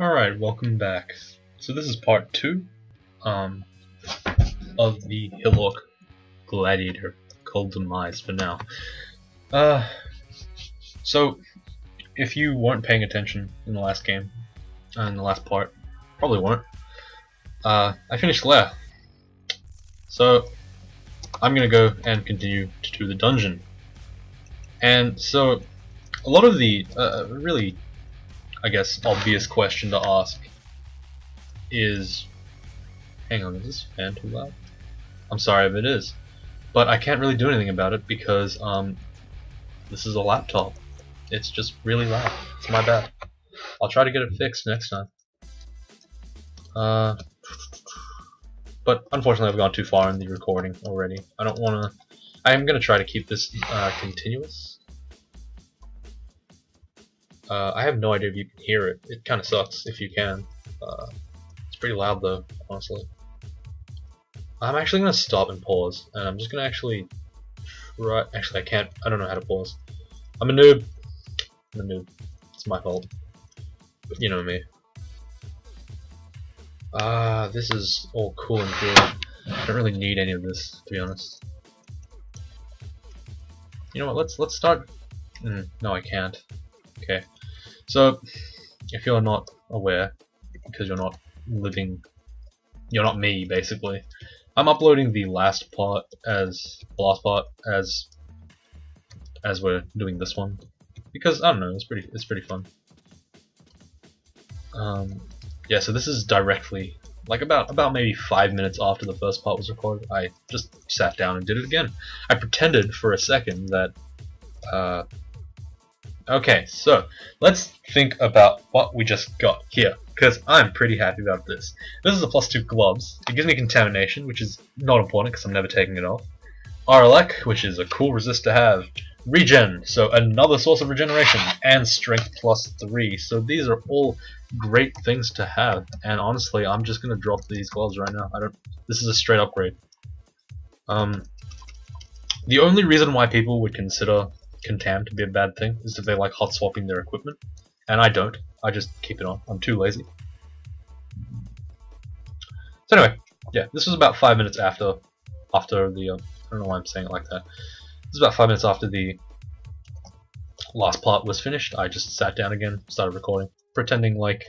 Alright, welcome back. So this is part 2 of the HoGl Gladiator called Demise for now. So if you weren't paying attention in the last game, in the last part, probably weren't, I finished Lair. So I'm gonna go and continue to do the dungeon. And so a lot of the really, I guess, obvious question to ask is, hang on, is this fan too loud? I'm sorry if it is, but I can't really do anything about it because this is a laptop. It's just really loud. It's my bad. I'll try to get it fixed next time. But unfortunately I've gone too far in the recording already. I don't want to... I'm going to try to keep this continuous. I have no idea if you can hear it. It kind of sucks if you can. It's pretty loud though, honestly. I'm actually going to stop and pause, and I'm just going to actually try... Actually, I can't. I don't know how to pause. I'm a noob. It's my fault. But you know me. This is all cool and good. I don't really need any of this, to be honest. You know what? Let's start. No, I can't. Okay. So, if you're not aware, because you're not living, you're not me, basically. I'm uploading the last part as we're doing this one, because I don't know, it's pretty fun. Yeah, so this is directly, like about maybe 5 minutes after the first part was recorded. I just sat down and did it again. I pretended for a second that. Okay, so let's think about what we just got here, because I'm pretty happy about this. This is a +2 gloves. It gives me contamination, which is not important because I'm never taking it off. RLEC, which is a cool resist to have. Regen, so another source of regeneration, and strength +3. So these are all great things to have, and honestly, I'm just gonna drop these gloves right now. This is a straight upgrade. The only reason why people would consider contam to be a bad thing is if they like hot swapping their equipment, and I don't. I just keep it on. I'm too lazy. So anyway, yeah, this was about 5 minutes after the I don't know why I'm saying it like that. This is about 5 minutes after the last part was finished. I just sat down again, started recording, pretending like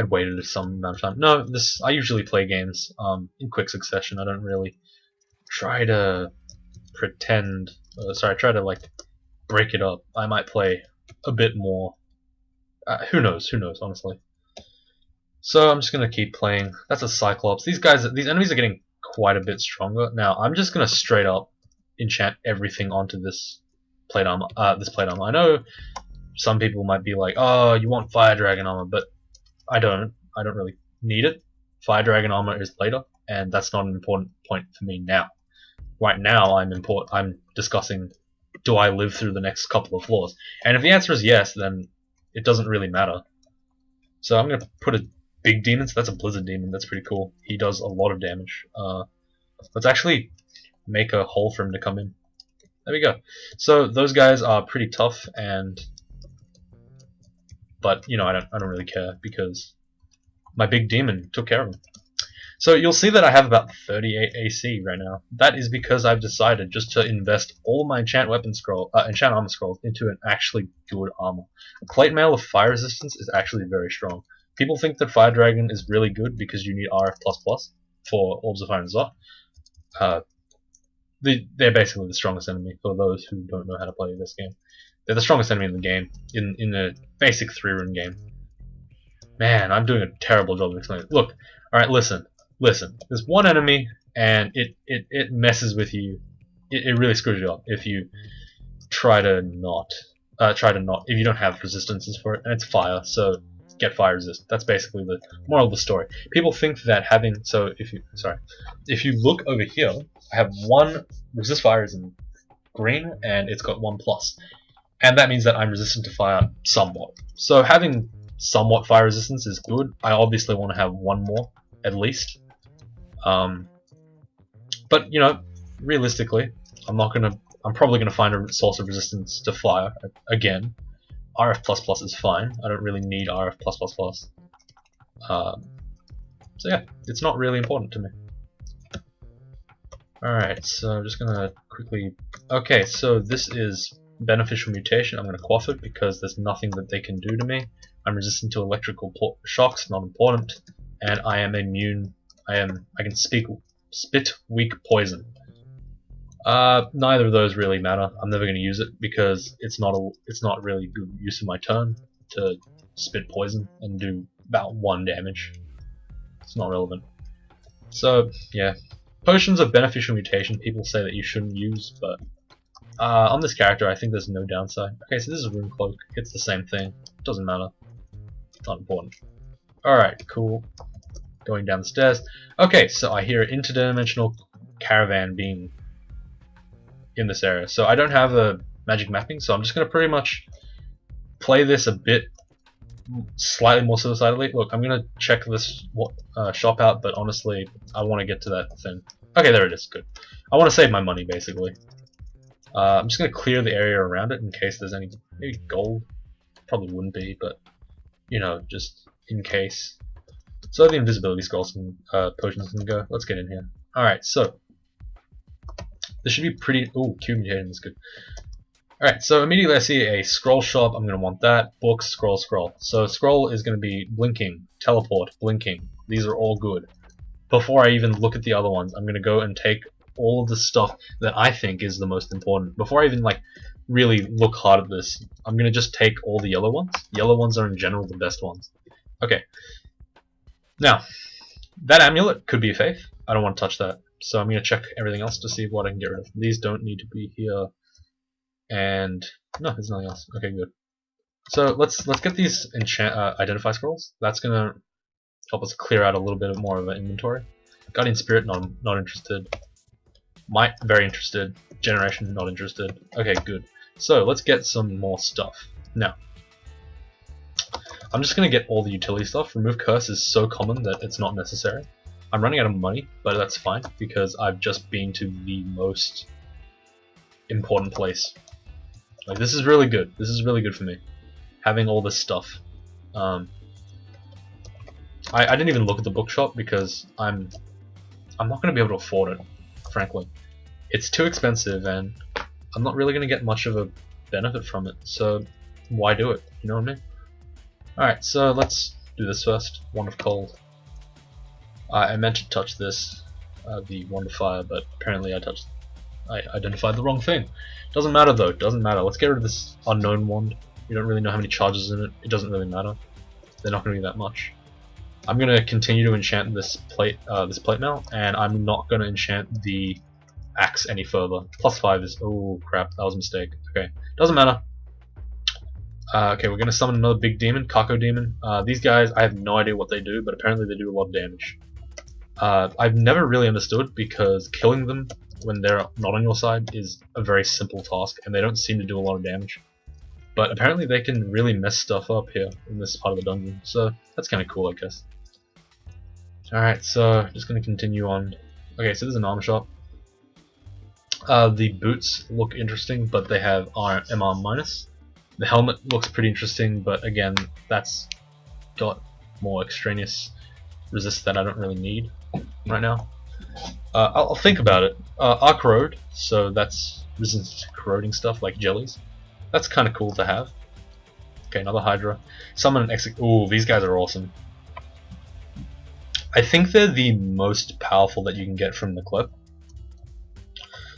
I'd waited some amount of time. No, I usually play games in quick succession. I don't really try to pretend. I try to like break it up. I might play a bit more. Who knows, honestly. So I'm just gonna keep playing. That's a Cyclops. These enemies are getting quite a bit stronger. Now I'm just gonna straight up enchant everything onto this plate armor. I know some people might be like, "Oh, you want Fire Dragon armor," but I don't. I don't really need it. Fire Dragon armor is later, and that's not an important point for me now. Right now, I'm discussing, do I live through the next couple of floors? And if the answer is yes, then it doesn't really matter. So I'm gonna put a big demon. So that's a Blizzard demon. That's pretty cool. He does a lot of damage. Let's actually make a hole for him to come in. There we go. So those guys are pretty tough, but you know, I don't really care because my big demon took care of him. So you'll see that I have about 38 AC right now. That is because I've decided just to invest all of my enchant armor scrolls into an actually good armor. A plate mail of fire resistance is actually very strong. People think that Fire Dragon is really good because you need RF++ for Orbs of Fire and Zot. They're basically the strongest enemy for those who don't know how to play this game. They're the strongest enemy in the game, in a basic 3-rune game. Man, I'm doing a terrible job of explaining it. Look, alright, listen. There's one enemy, and it messes with you. It really screws you up if you try to not, if you don't have resistances for it, and it's fire, so get fire resist. That's basically the moral of the story. People think that if you look over here, I have one resist fire is in green, and it's got 1+, and that means that I'm resistant to fire somewhat. So having somewhat fire resistance is good. I obviously want to have one more at least. But you know, realistically, I'm probably gonna find a source of resistance to fire again. RF++ is fine. I don't really need RF++. So yeah, it's not really important to me. Alright, so I'm just gonna quickly... Okay, so this is beneficial mutation. I'm gonna quaff it because there's nothing that they can do to me. I'm resistant to electrical shocks, not important. And I am immune. I can spit weak poison. Neither of those really matter. I'm never gonna use it because it's not really good use of my turn to spit poison and do about 1 damage. It's not relevant. So yeah, potions of beneficial mutation people say that you shouldn't use, but on this character I think there's no downside. Okay, so this is a rune cloak. It's the same thing. Doesn't matter. It's not important. Alright, cool. Going down the stairs. Okay, so I hear an interdimensional caravan being in this area. So I don't have a magic mapping, so I'm just gonna pretty much play this a bit slightly more suicidally. Look, I'm gonna check this shop out, but honestly, I want to get to that thing. Okay, there it is. Good. I want to save my money, basically. I'm just gonna clear the area around it in case there's any maybe gold. Probably wouldn't be, but you know, just in case. So the invisibility scrolls and potions can go. Let's get in here. All right, so this should be pretty. Ooh, cube mutating is good. Alright, so immediately I see a scroll shop, I'm going to want that, books, scroll, scroll. So scroll is going to be blinking, teleport, blinking, these are all good. Before I even look at the other ones, I'm going to go and take all of the stuff that I think is the most important. Before I even like really look hard at this, I'm going to just take all the yellow ones. Yellow ones are in general the best ones. Okay, now, that amulet could be a faith, I don't want to touch that. So I'm going to check everything else to see what I can get rid of. These don't need to be here. And no, there's nothing else. Okay, good. So let's get these identify scrolls. That's gonna help us clear out a little bit more of an inventory. Guardian Spirit, not interested. Might, very interested. Generation, not interested. Okay, good. So let's get some more stuff. Now, I'm just gonna get all the utility stuff. Remove Curse is so common that it's not necessary. I'm running out of money, but that's fine because I've just been to the most important place. Like, this is really good. This is really good for me, having all this stuff. I didn't even look at the bookshop because I'm not going to be able to afford it, frankly. It's too expensive, and I'm not really going to get much of a benefit from it. So why do it? You know what I mean? All right, so let's do this first. Wand of Cold. I meant to touch this, the Wand of Fire, but apparently I identified the wrong thing. Doesn't matter though, doesn't matter. Let's get rid of this unknown wand. We don't really know how many charges in it. It doesn't really matter. They're not going to be that much. I'm going to continue to enchant this plate mail, and I'm not going to enchant the axe any further. +5 is... Oh crap, that was a mistake. Okay, doesn't matter. Okay, we're going to summon another big demon, Kako Demon. These guys, I have no idea what they do, but apparently they do a lot of damage. I've never really understood because killing them when they're not on your side is a very simple task, and they don't seem to do a lot of damage. But apparently they can really mess stuff up here in this part of the dungeon, so that's kind of cool, I guess. Alright, so just going to continue on. Okay, so there's an armor shop. The boots look interesting, but they have MR minus. The helmet looks pretty interesting, but again, that's got more extraneous resist that I don't really need right now. I'll think about it. Arc Road, so that's resistance to corroding stuff like jellies. That's kind of cool to have. Okay, another Hydra. Summon an exec. Ooh, these guys are awesome. I think they're the most powerful that you can get from the clip.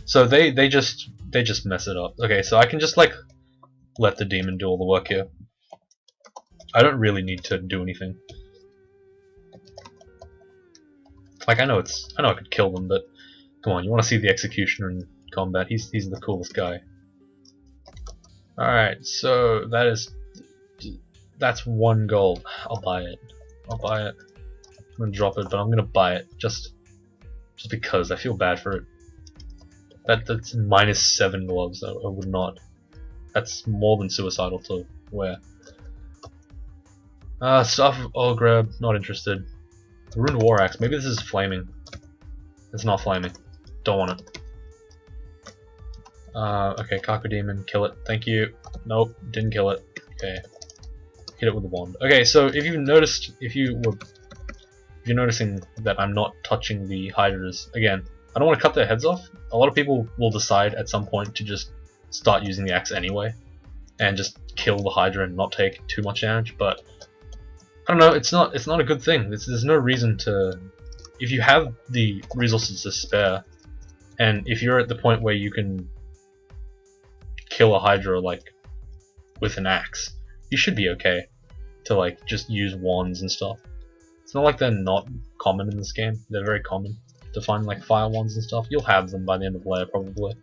So they just mess it up. Okay, so I can just like let the demon do all the work here. I don't really need to do anything. Like I know I could kill them, but come on, you want to see the executioner in combat? He's the coolest guy. All right, so that's 1 gold. I'll buy it. I'm gonna drop it, but I'm gonna buy it just because I feel bad for it. That's -7 gloves. I would not. That's more than suicidal to wear. Staff of HoGl, not interested. Ruined War Axe. Maybe this is flaming. It's not flaming. Don't want it. Okay, Kako Demon, kill it. Thank you. Nope, didn't kill it. Okay. hit it with a wand. Okay, so if you're noticing that I'm not touching the hydras, again, I don't want to cut their heads off. A lot of people will decide at some point to just start using the axe anyway, and just kill the hydra and not take too much damage, but I don't know, it's not a good thing. There's no reason to, if you have the resources to spare, and if you're at the point where you can kill a hydra like with an axe, you should be okay to like just use wands and stuff. It's not like they're not common in this game. They're very common to find like fire wands and stuff. You'll have them by the end of layer probably.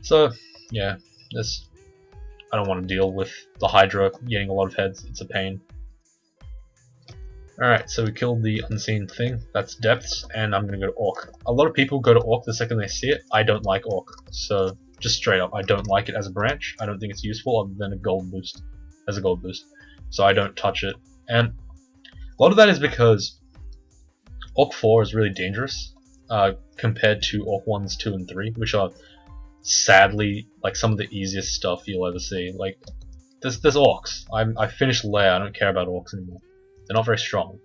So yeah, I don't want to deal with the hydra getting a lot of heads. It's a pain. Alright, so we killed the unseen thing. That's depths, and I'm gonna go to orc. A lot of people go to orc the second they see it. I don't like orc, so just straight up, I don't like it as a branch. I don't think it's useful other than a gold boost, so I don't touch it. And a lot of that is because orc 4 is really dangerous compared to orc 1s, 2, and 3, which are sadly like some of the easiest stuff you'll ever see. Like there's orcs. I finished lair. I don't care about orcs anymore. They're not very strong.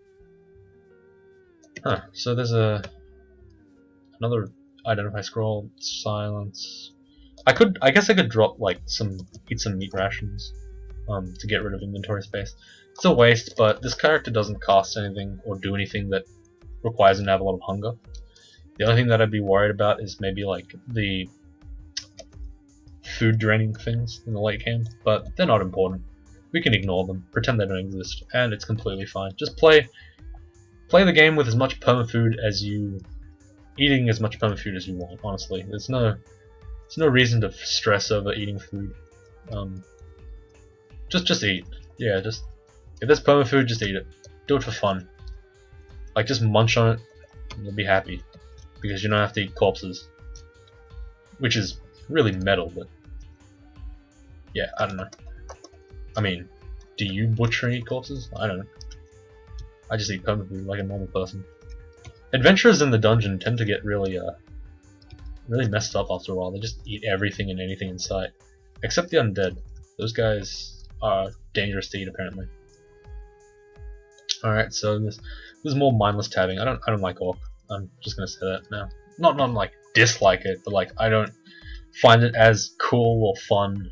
Huh, so there's another identify scroll, silence. I guess I could drop like eat some meat rations to get rid of inventory space. It's a waste, but this character doesn't cost anything or do anything that requires him to have a lot of hunger. The only thing that I'd be worried about is maybe like the food draining things in the late game, but they're not important. We can ignore them, pretend they don't exist, and it's completely fine. Just play the game with as much permafood as eating as much permafood as you want. Honestly, there's no reason to stress over eating food. Just eat. Yeah, just if there's permafood, just eat it. Do it for fun. Like just munch on it, and you'll be happy because you don't have to eat corpses, which is really metal. But yeah, I don't know. I mean, do you butcher and eat corpses? I don't know. I just eat permafood like a normal person. Adventurers in the dungeon tend to get really messed up after a while. They just eat everything and anything in sight. Except the undead. Those guys are dangerous to eat apparently. Alright, so this is more mindless tabbing. I don't like orc. I'm just gonna say that now. Not like dislike it, but like I don't find it as cool or fun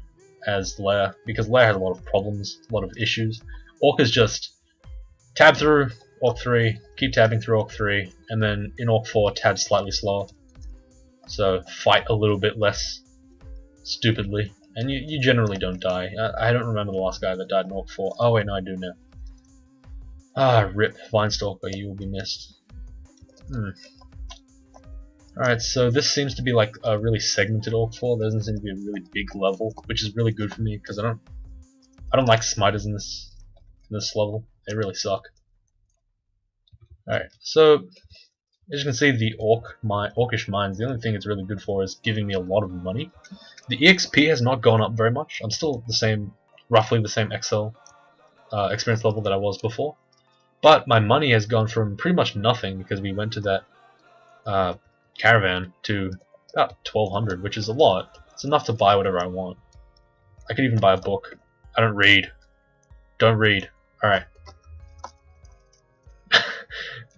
as lair, because lair has a lot of problems, a lot of issues. Orc is just tab through orc 3, keep tabbing through orc 3, and then in orc 4 tab slightly slower. So fight a little bit less stupidly, and you generally don't die. I don't remember the last guy that died in orc 4. Oh wait, no, I do now. Ah, rip, Vinestalker, you will be missed. Alright, so this seems to be like a really segmented orc 4. There doesn't seem to be a really big level, which is really good for me because I don't like smiters in this level. They really suck. Alright, so as you can see, the orcish mines, the only thing it's really good for is giving me a lot of money. The EXP has not gone up very much. I'm still roughly the same XL experience level that I was before. But my money has gone from pretty much nothing because we went to that caravan to about 1200, which is a lot. It's enough to buy whatever I want. I could even buy a book. I don't read. Don't read. Alright.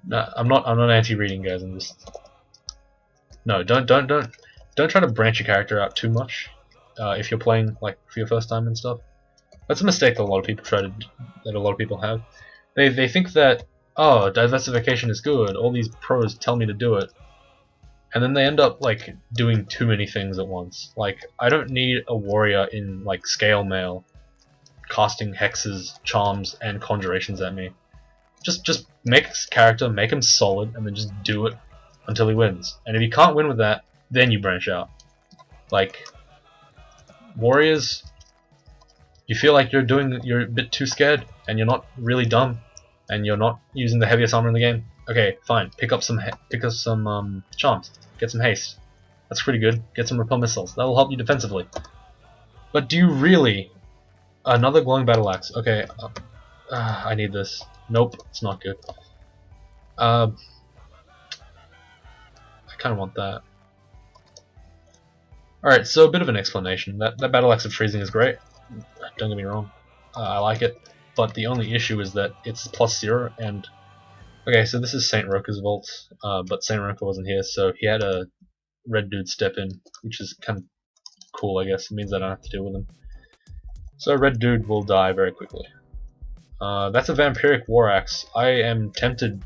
No, I'm not anti-reading, guys. I'm just no. Don't try to branch your character out too much if you're playing like for your first time and stuff. That's a mistake that a lot of people have. They think that, oh, diversification is good. All these pros tell me to do it. And then they end up like doing too many things at once. Like I don't need a warrior in like scale mail casting hexes, charms, and conjurations at me. Just make this character, make him solid, and then just do it until he wins. And if you can't win with that, then you branch out. Like warriors, you feel like you're a bit too scared, and you're not really dumb, and you're not using the heaviest armor in the game. Okay, fine. Pick up some charms. Get some haste. That's pretty good. Get some repel missiles. That will help you defensively. But do you really? Another glowing battle axe. Okay, I need this. Nope, it's not good. I kind of want that. Alright, so a bit of an explanation. That battle axe of freezing is great. Don't get me wrong. I like it. but the only issue is that it's +0 and okay, so this is Saint Roka's vault, but Saint Roka wasn't here, so he had a red dude step in, which is kind of cool, I guess. It means I don't have to deal with him. So red dude will die very quickly. That's a vampiric war axe. I am tempted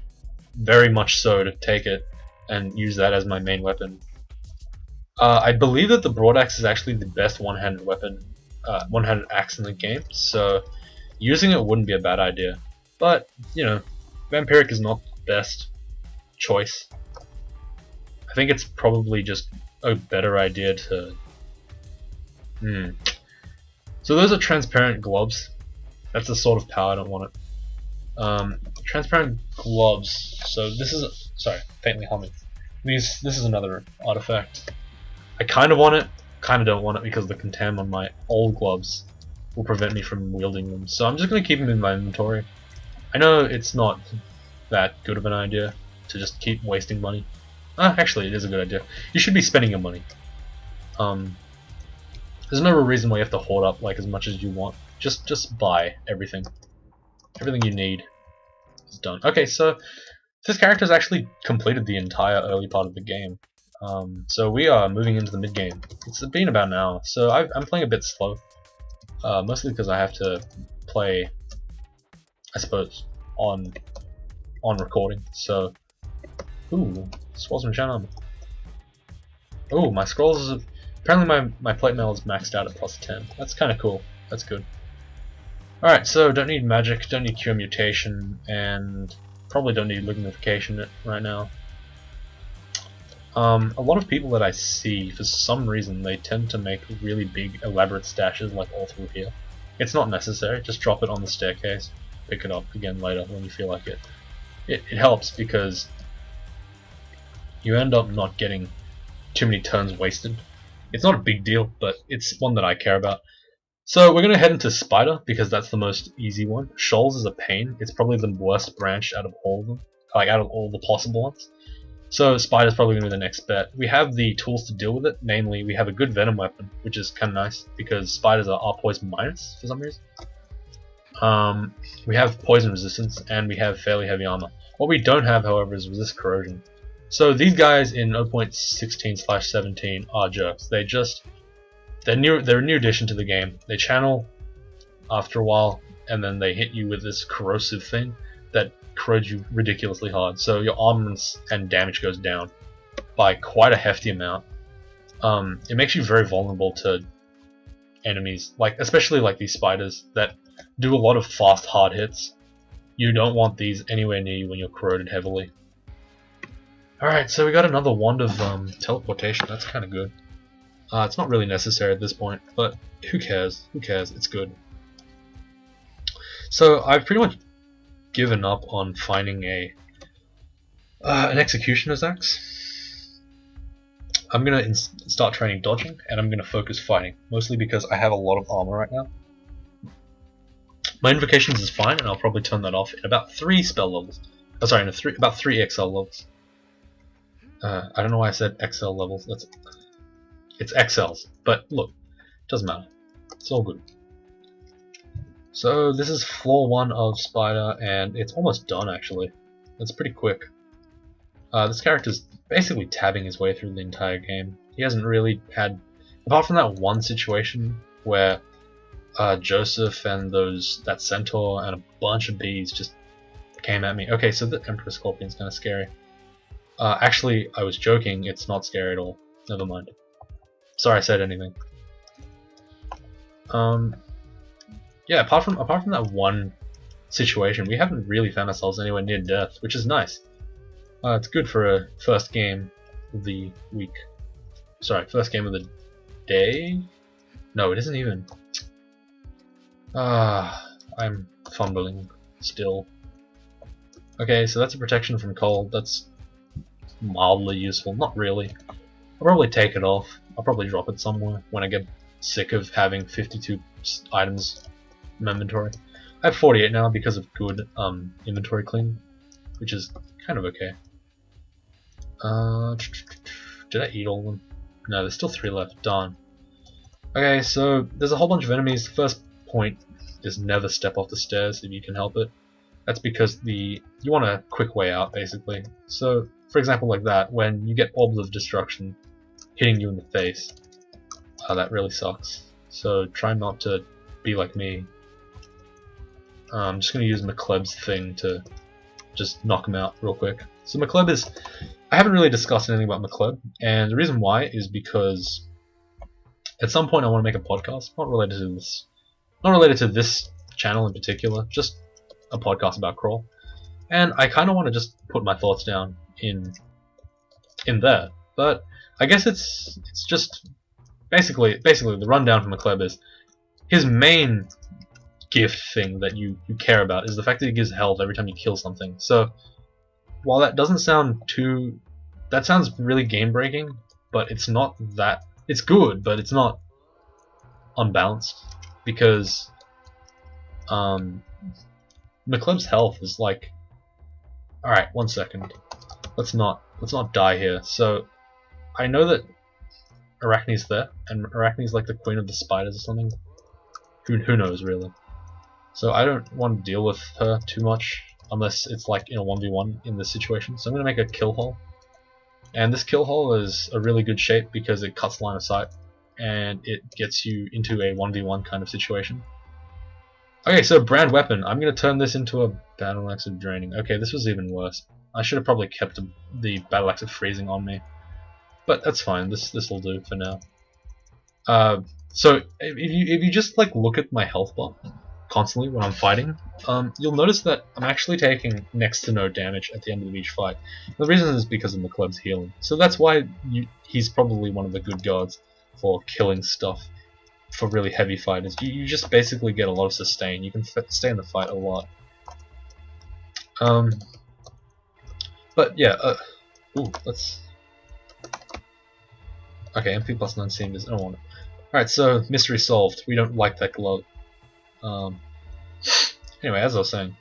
very much so to take it and use that as my main weapon. I believe that the broad axe is actually the best one-handed weapon, one-handed axe in the game, so using it wouldn't be a bad idea. But, you know, vampiric is not the best choice. I think it's probably just a better idea to... So those are transparent gloves. That's the sort of power I don't want it. Transparent gloves. So this is... Sorry, faintly humming. This is another artifact. I kind of want it, kind of don't want it because the contam on my old gloves will prevent me from wielding them. So I'm just going to keep them in my inventory. I know it's not that good of an idea to just keep wasting money. Actually, it is a good idea. You should be spending your money. There's no reason why you have to hoard up like as much as you want. Just buy everything. Everything you need is done. Okay, so this character's actually completed the entire early part of the game. So we are moving into the mid game. It's been about an hour, so I'm playing a bit slow. Mostly because I have to play, I suppose, on recording. So, ooh, Swasm Channel. Ooh, my scrolls is apparently my plate mail is maxed out at +10. That's kind of cool. That's good. All right, so don't need magic, don't need cure mutation, and probably don't need lignification right now. A lot of people that I see, for some reason, they tend to make really big, elaborate stashes like all through here. It's not necessary, just drop it on the staircase, pick it up again later when you feel like it. It helps because you end up not getting too many turns wasted. It's not a big deal, but it's one that I care about. So we're going to head into Spider, because that's the most easy one. Shoals is a pain, it's probably the worst branch out of all of them, like out of all the possible ones. So Spider's probably going to be the next bet. We have the tools to deal with it, namely we have a good venom weapon, which is kind of nice, because spiders are poison minus for some reason. We have poison resistance, and we have fairly heavy armor. What we don't have, however, is resist corrosion. So these guys in 0.16/17 are jerks. They're a new addition to the game. They channel after a while, and then they hit you with this corrosive thing that corrodes you ridiculously hard. So your armaments and damage goes down by quite a hefty amount. It makes you very vulnerable to enemies, especially like these spiders that do a lot of fast, hard hits. You don't want these anywhere near you when you're corroded heavily. Alright, so we got another wand of teleportation. That's kind of good. It's not really necessary at this point, but who cares? Who cares? It's good. So I've pretty much given up on finding an executioner's axe. I'm gonna start training dodging, and I'm gonna focus fighting, mostly because I have a lot of armor right now. My invocations is fine, and I'll probably turn that off in about 3 spell levels. Oh, sorry, no, about 3 XL levels. I don't know why I said XL levels. It's XLs, but look, doesn't matter. It's all good. So this is floor 1 of Spider, and it's almost done actually. It's pretty quick. This character's basically tabbing his way through the entire game. He hasn't really had, apart from that one situation where Joseph and that centaur and a bunch of bees just came at me. Okay, so the Emperor Scorpion's kind of scary. Actually, I was joking. It's not scary at all. Never mind. Sorry I said anything. Yeah, apart from that one situation, we haven't really found ourselves anywhere near death, which is nice. It's good for a first game of the week. Sorry, first game of the day? No, it isn't even. I'm fumbling still. Okay, so that's a protection from cold. That's mildly useful. Not really. I'll probably take it off. I'll probably drop it somewhere when I get sick of having 52 items in my inventory. I have 48 now because of good inventory cleaning, which is kind of okay. Did I eat all of them? No, there's still 3 left. Darn. Okay, so there's a whole bunch of enemies. The first point is never step off the stairs if you can help it. That's because you want a quick way out, basically. So, for example, like that, when you get orbs of destruction hitting you in the face, that really sucks. So try not to be like me. I'm just going to use McCleb's thing to just knock him out real quick. So McCleb is... I haven't really discussed anything about McCleb, and the reason why is because at some point I want to make a podcast, not related to this channel in particular, just a podcast about Crawl. And I kind of want to just put my thoughts down in there. But I guess it's just basically the rundown from McCleb is his main gift thing that you care about is the fact that he gives health every time you kill something. So while that doesn't sound too... that sounds really game breaking, but it's not that... it's good, but it's not unbalanced, because McCleb's health is like... alright, 1 second. Let's not die here. So I know that Arachne's there, and Arachne's like the queen of the spiders or something. Who knows, really. So I don't want to deal with her too much, unless it's like in a 1v1 in this situation. So I'm going to make a kill hole. And this kill hole is a really good shape because it cuts line of sight, and it gets you into a 1v1 kind of situation. Okay, so brand weapon. I'm going to turn this into a battle axe of draining. Okay, this was even worse. I should have probably kept the battle axe of freezing on me. But that's fine, this will do for now. So if you just like look at my health bar constantly when I'm fighting, you'll notice that I'm actually taking next to no damage at the end of each fight. The reason is because of McCleb's healing. So that's why he's probably one of the good gods for killing stuff for really heavy fighters. You just basically get a lot of sustain. You can stay in the fight a lot. But yeah, ooh, let's... okay, MP plus 9 seemed I don't want it. Alright, so mystery solved. We don't like that glove. Anyway, as I was saying,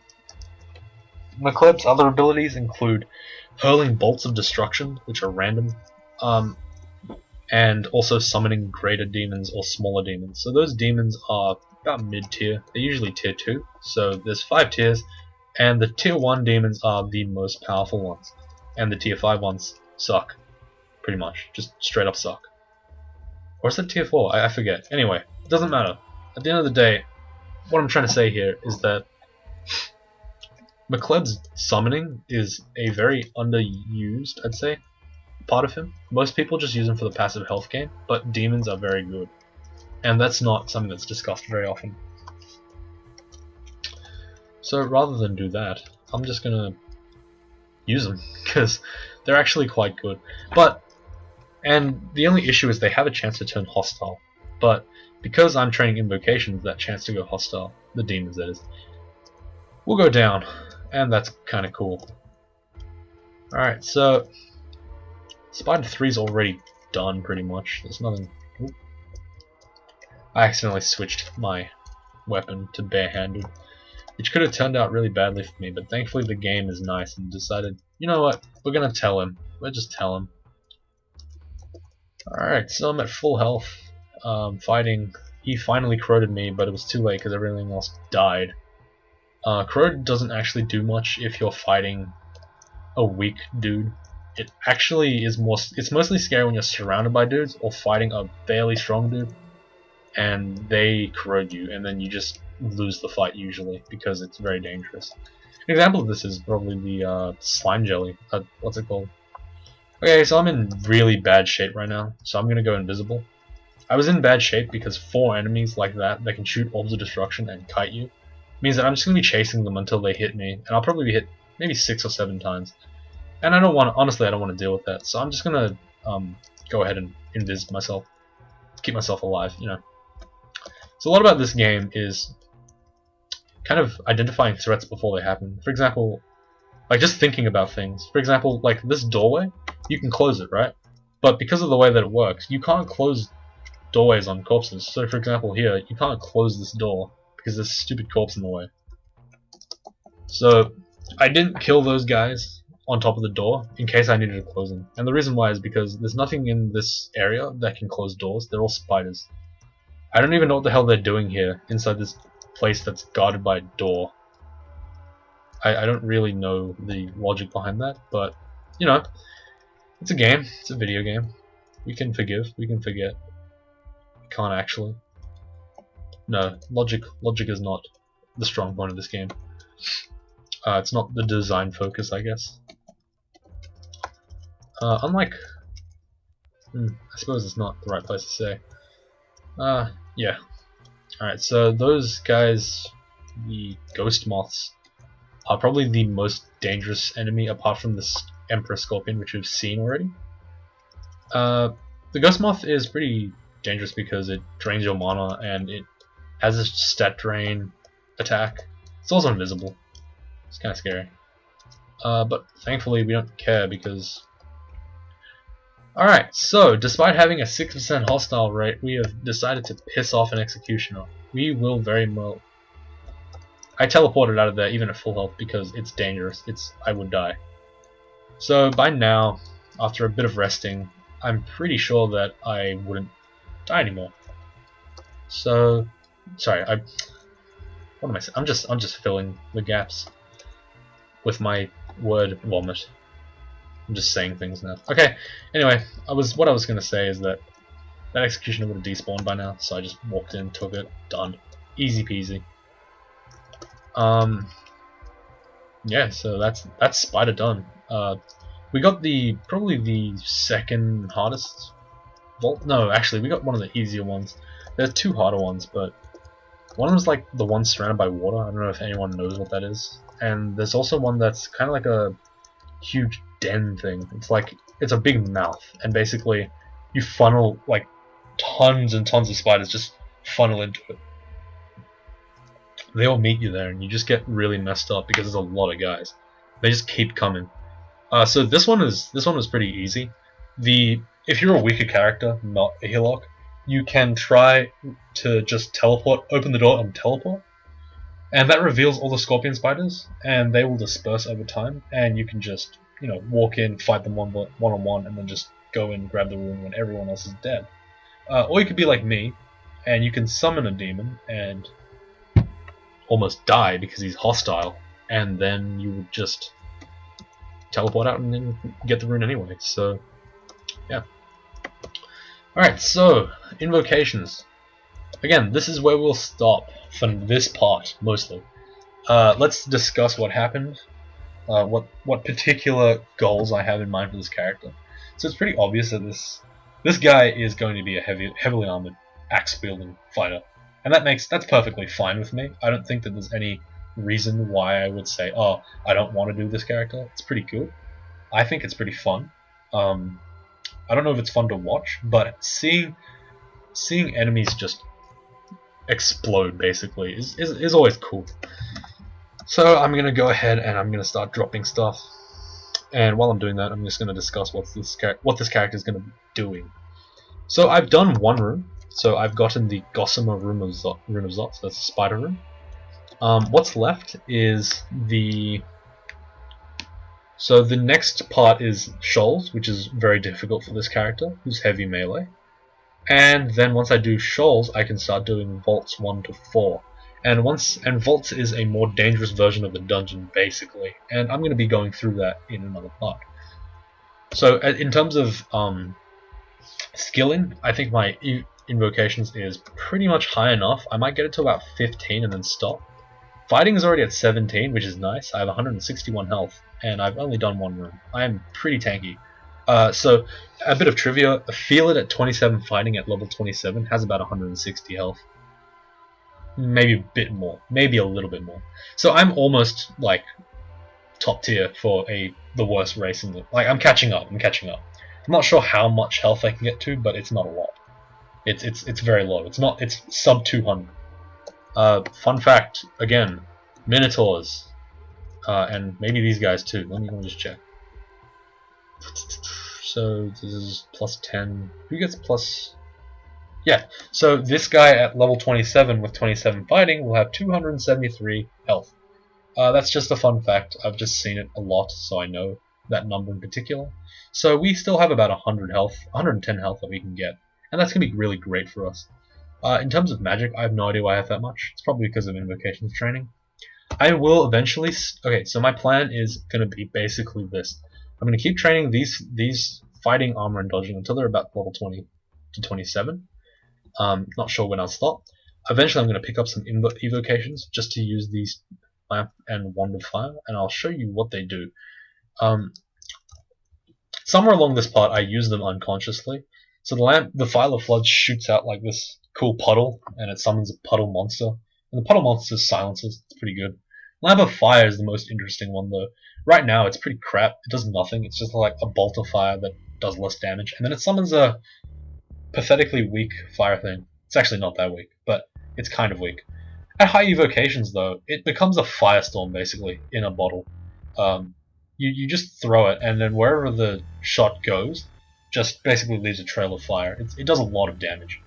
McCleb's other abilities include hurling bolts of destruction, which are random, and also summoning greater demons or smaller demons. So those demons are about mid-tier. They're usually tier 2, so there's 5 tiers, and the tier 1 demons are the most powerful ones, and the tier 5 ones suck. Pretty much, just straight up suck. Or is it tier 4? I forget. Anyway, it doesn't matter. At the end of the day, what I'm trying to say here is that McCleb's summoning is a very underused, I'd say, part of him. Most people just use him for the passive health gain, but demons are very good. And that's not something that's discussed very often. So rather than do that, I'm just gonna use them, because they're actually quite good. And the only issue is they have a chance to turn hostile, but because I'm training invocations, that chance to go hostile, the demons that is, will go down, and that's kind of cool. Alright, so Spider 3 is already done pretty much. There's nothing... Oop. I accidentally switched my weapon to barehanded, which could have turned out really badly for me, but thankfully the game is nice and decided, you know what, we're gonna tell him. We'll just tell him. Alright, so I'm at full health, fighting. He finally corroded me, but it was too late because everything else died. Corrode doesn't actually do much if you're fighting a weak dude. It actually is it's mostly scary when you're surrounded by dudes or fighting a fairly strong dude and they corrode you, and then you just lose the fight usually because it's very dangerous. An example of this is probably the slime jelly. What's it called? Okay, so I'm in really bad shape right now, so I'm gonna go invisible. I was in bad shape because 4 enemies like that can shoot orbs of destruction and kite you means that I'm just gonna be chasing them until they hit me, and I'll probably be hit maybe 6 or 7 times. And I don't want to, honestly, I don't want to deal with that, so I'm just gonna go ahead and invis myself, keep myself alive, you know. So a lot about this game is kind of identifying threats before they happen. For example, like just thinking about things. For example, like this doorway, you can close it, right? But because of the way that it works, you can't close doorways on corpses. So for example here, you can't close this door because there's a stupid corpse in the way. So I didn't kill those guys on top of the door in case I needed to close them. And the reason why is because there's nothing in this area that can close doors. They're all spiders. I don't even know what the hell they're doing here inside this place that's guarded by a door. I don't really know the logic behind that, but you know, it's a game. It's a video game. We can forgive. We can forget. We can't actually. No, logic is not the strong point of this game. It's not the design focus, I guess. Unlike, I suppose it's not the right place to say. Yeah. Alright, so those guys, the ghost moths, are probably the most dangerous enemy apart from this Emperor Scorpion, which we've seen already. The ghost moth is pretty dangerous because it drains your mana and it has a stat drain attack. It's also invisible. It's kind of scary. But thankfully we don't care because... Alright, so despite having a 6% hostile rate, we have decided to piss off an executioner. We will very well... I teleported out of there even at full health because it's dangerous. I would die. So by now, after a bit of resting, I'm pretty sure that I wouldn't die anymore. So, sorry, what am I saying? I'm just filling the gaps with my word vomit. I'm just saying things now. Okay. Anyway, what I was gonna say is that executioner would have despawned by now, so I just walked in, took it, done, easy peasy. Yeah, so that's Spider done. We got probably the second hardest vault. No, actually, we got one of the easier ones. There's two harder ones, but one of them's like the one surrounded by water. I don't know if anyone knows what that is. And there's also one that's kind of like a huge den thing. It's a big mouth, and basically you funnel like tons and tons of spiders just funnel into it. They all meet you there, and you just get really messed up because there's a lot of guys. They just keep coming. So this one was pretty easy. If you're a weaker character, not a Hillock, you can try to just teleport, open the door and teleport, and that reveals all the scorpion spiders, and they will disperse over time, and you can just walk in, fight them one on one, and then just go in, grab the rune when everyone else is dead. Or you could be like me, and you can summon a demon and almost die because he's hostile, and then you would just teleport out and then get the rune anyway. So yeah. Alright, so invocations. Again, this is where we'll stop for this part mostly. Let's discuss what happened, what particular goals I have in mind for this character. So it's pretty obvious that this guy is going to be a heavily armored axe wielding fighter. And that's perfectly fine with me. I don't think that there's any reason why I would say, oh, I don't want to do this character. It's pretty cool. I think it's pretty fun. I don't know if it's fun to watch, but seeing enemies just explode basically is always cool. So I'm gonna go ahead and I'm gonna start dropping stuff. And while I'm doing that, I'm just gonna discuss what this character is gonna be doing. So I've done one room. So I've gotten the Gossamer Rune of Zot, so that's a spider rune. What's left is so the next part is Shoals, which is very difficult for this character, who's heavy melee. And then once I do Shoals, I can start doing Vaults 1 to 4. And Vaults is a more dangerous version of the dungeon, basically. And I'm going to be going through that in another part. So in terms of skilling, I think my invocations is pretty much high enough. I might get it to about 15 and then stop. Fighting is already at 17, which is nice. I have 161 health, and I've only done one room. I am pretty tanky. So a bit of trivia: Feel It at 27 fighting at level 27 has about 160 health. Maybe a bit more, maybe a little bit more. So I'm almost like top tier for the worst race in the. I'm catching up. I'm not sure how much health I can get to, but it's not a lot. It's very low. It's sub 200. Fun fact again, Minotaurs, and maybe these guys too. Let me just check. So this is plus 10. Who gets plus? Yeah. So this guy at level 27 with 27 fighting will have 273 health. That's just a fun fact. I've just seen it a lot, so I know that number in particular. So we still have about 100 health, 110 health that we can get. And that's going to be really great for us. In terms of magic, I have no idea why I have that much. It's probably because of invocations training. I will eventually. Okay, so my plan is going to be basically this. I'm going to keep training these fighting, armor, and dodging until they're about level 20 to 27. Not sure when I'll stop. Eventually, I'm going to pick up some evocations just to use these lamp and wand of fire, and I'll show you what they do. Somewhere along this part, I use them unconsciously. So the File of Flood shoots out like this cool puddle, and it summons a puddle monster. And the puddle monster silences. It's pretty good. Lamp of Fire is the most interesting one, though. Right now, it's pretty crap. It does nothing. It's just like a bolt of fire that does less damage, and then it summons a pathetically weak fire thing. It's actually not that weak, but it's kind of weak. At high evocations, though, it becomes a firestorm basically in a bottle. You just throw it, and then wherever the shot goes, just basically leaves a trail of fire. It does a lot of damage.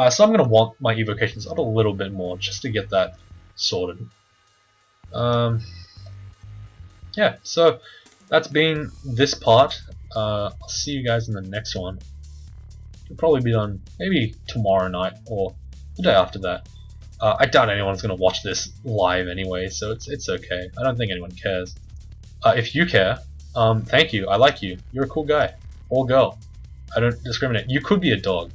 So I'm going to want my evocations up a little bit more just to get that sorted. Yeah, so that's been this part. I'll see you guys in the next one. It'll probably be done maybe tomorrow night or the day after that. I doubt anyone's going to watch this live anyway, so it's okay. I don't think anyone cares. If you care, thank you. I like you. You're a cool guy. Or girl. I don't discriminate. You could be a dog.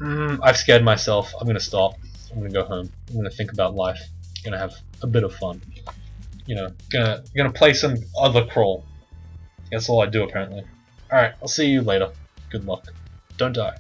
I've scared myself. I'm going to stop. I'm going to go home. I'm going to think about life. I'm going to have a bit of fun. You know, gonna play some other crawl. That's all I do apparently. Alright, I'll see you later. Good luck. Don't die.